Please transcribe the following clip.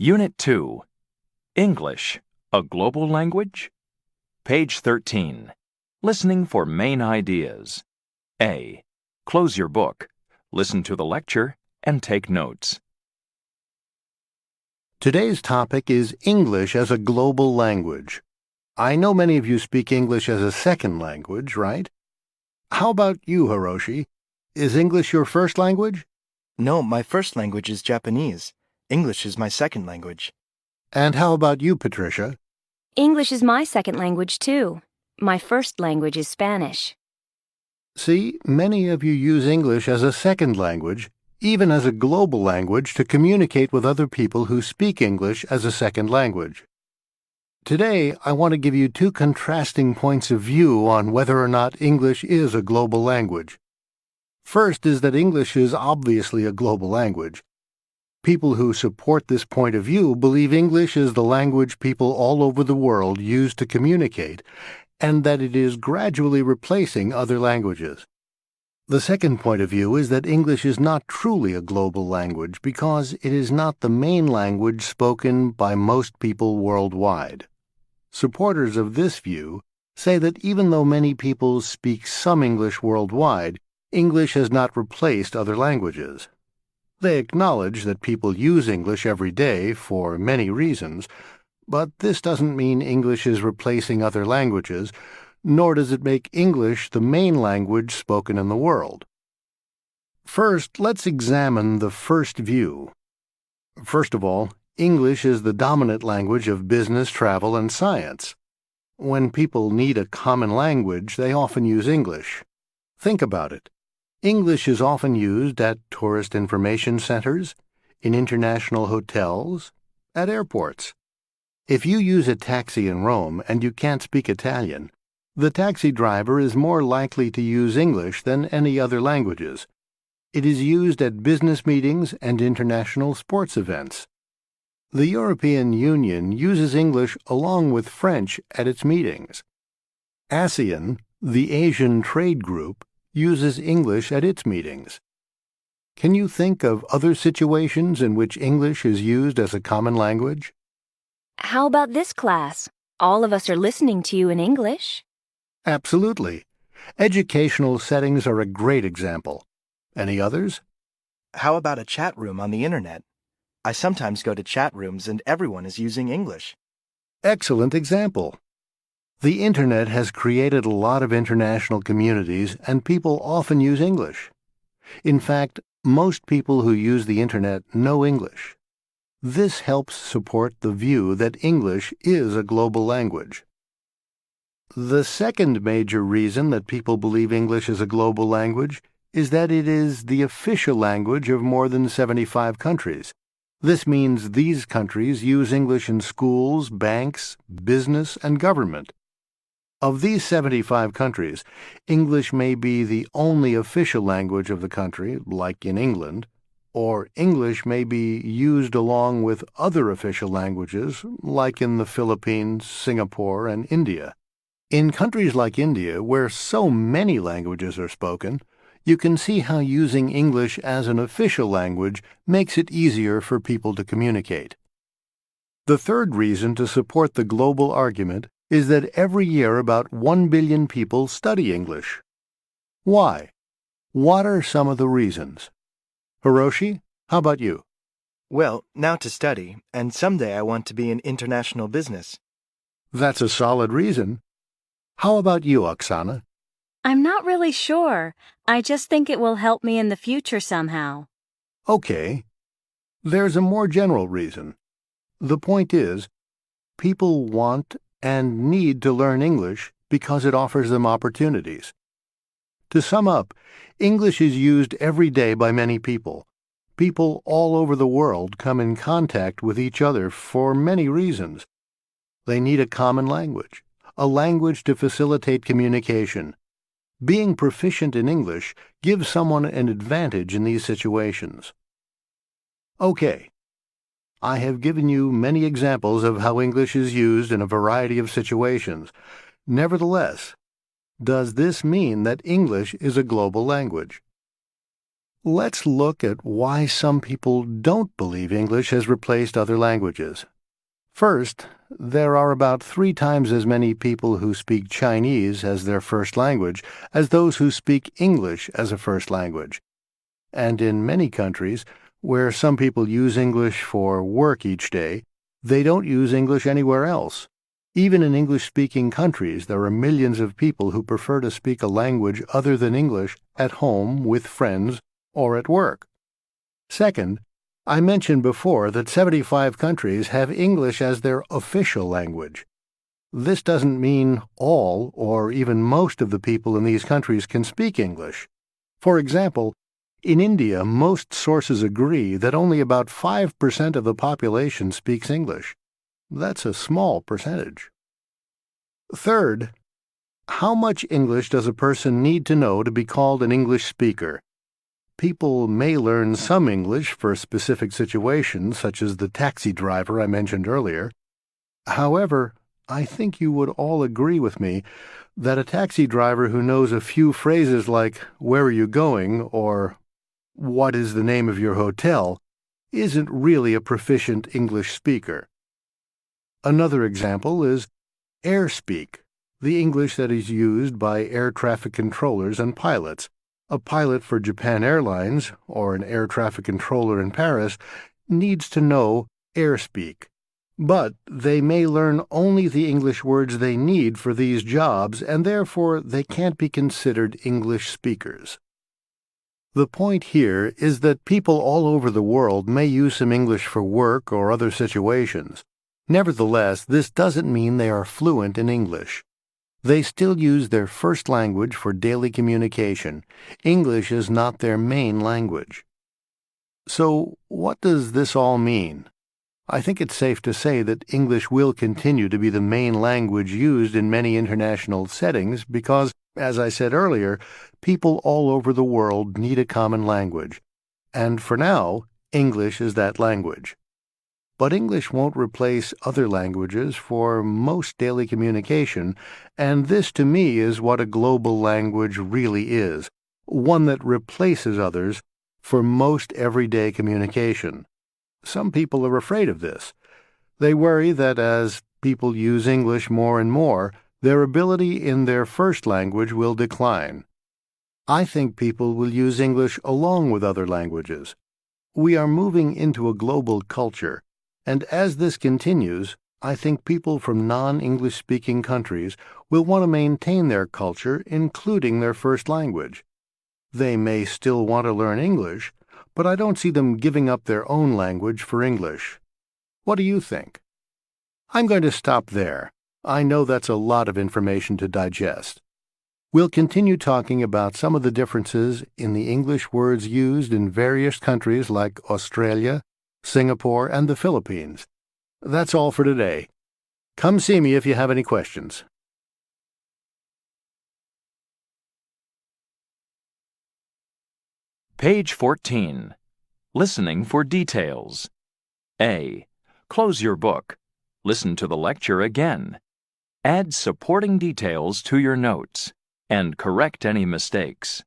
Unit 2. English, a global language? Page 13. Listening for main ideas. A. Close your book, listen to the lecture, and take notes. Today's topic is English as a global language. I know many of you speak English as a second language, right? How about you, Hiroshi? Is English your first language? No, my first language is Japanese. English is my second language. And how about you, Patricia? English is my second language, too. My first language is Spanish. See, many of you use English as a second language, even as a global language, to communicate with other people who speak English as a second language. Today, I want to give you two contrasting points of view on whether or not English is a global language. First is that English is obviously a global language. People who support this point of view believe English is the language people all over the world use to communicate, and that it is gradually replacing other languages. The second point of view is that English is not truly a global language because it is not the main language spoken by most people worldwide. Supporters of this view say that even though many people speak some English worldwide, English has not replaced other languages. They acknowledge that people use English every day for many reasons, but this doesn't mean English is replacing other languages, nor does it make English the main language spoken in the world. First, let's examine the first view. First of all, English is the dominant language of business, travel, and science. When people need a common language, they often use English. Think about it. English is often used at tourist information centers, in international hotels, at airports. If you use a taxi in Rome and you can't speak Italian, the taxi driver is more likely to use English than any other languages. It is used at business meetings and international sports events. The European Union uses English along with French at its meetings. ASEAN, the Asian Trade Group, uses English at its meetings. Can you think of other situations in which English is used as a common language? How about this class? All of us are listening to you in English. Absolutely. Educational settings are a great example. Any others? How about a chat room on the internet? I sometimes go to chat rooms and everyone is using English. Excellent example. The Internet has created a lot of international communities, and people often use English. In fact, most people who use the Internet know English. This helps support the view that English is a global language. The second major reason that people believe English is a global language is that it is the official language of more than 75 countries. This means these countries use English in schools, banks, business, and government. Of these 75 countries, English may be the only official language of the country, like in England, or English may be used along with other official languages, like in the Philippines, Singapore, and India. In countries like India, where so many languages are spoken, you can see how using English as an official language makes it easier for people to communicate. The third reason to support the global argument is that every year about 1 billion people study English. Why? What are some of the reasons? Hiroshi, how about you? Well, now to study, and someday I want to be in international business. That's a solid reason. How about you, Oksana? I'm not really sure. I just think it will help me in the future somehow. Okay. There's a more general reason. The point is, people want and need to learn English because it offers them opportunities. To sum up, English is used every day by many people. People all over the world come in contact with each other for many reasons. They need a common language, a language to facilitate communication. Being proficient in English gives someone an advantage in these situations. Okay. I have given you many examples of how English is used in a variety of situations. Nevertheless, does this mean that English is a global language? Let's look at why some people don't believe English has replaced other languages. First, there are about 3 times as many people who speak Chinese as their first language as those who speak English as a first language. And in many countries, where some people use English for work each day, they don't use English anywhere else. Even in English-speaking countries, there are millions of people who prefer to speak a language other than English at home, with friends, or at work. Second, I mentioned before that 75 countries have English as their official language. This doesn't mean all or even most of the people in these countries can speak English. For example, in India, most sources agree that only about 5% of the population speaks English. That's a small percentage. Third, how much English does a person need to know to be called an English speaker? People may learn some English for specific situations, such as the taxi driver I mentioned earlier. However, I think you would all agree with me that a taxi driver who knows a few phrases like, "Where are you going?" or "What is the name of your hotel?" isn't really a proficient English speaker. Another example is airspeak, the English that is used by air traffic controllers and pilots. A pilot for Japan Airlines, or an air traffic controller in Paris, needs to know airspeak. But they may learn only the English words they need for these jobs, and therefore they can't be considered English speakers. The point here is that people all over the world may use some English for work or other situations. Nevertheless, this doesn't mean they are fluent in English. They still use their first language for daily communication. English is not their main language. So, what does this all mean? I think it's safe to say that English will continue to be the main language used in many international settings because, as I said earlier, people all over the world need a common language. And for now, English is that language. But English won't replace other languages for most daily communication, and this to me is what a global language really is, one that replaces others for most everyday communication. Some people are afraid of this. They worry that as people use English more and more, their ability in their first language will decline. I think people will use English along with other languages. We are moving into a global culture, and as this continues, I think people from non-English-speaking countries will want to maintain their culture, including their first language. They may still want to learn English, but I don't see them giving up their own language for English. What do you think? I'm going to stop there. I know that's a lot of information to digest. We'll continue talking about some of the differences in the English words used in various countries like Australia, Singapore, and the Philippines. That's all for today. Come see me if you have any questions. Page 14. Listening for details. A. Close your book. Listen to the lecture again. Add supporting details to your notes and correct any mistakes.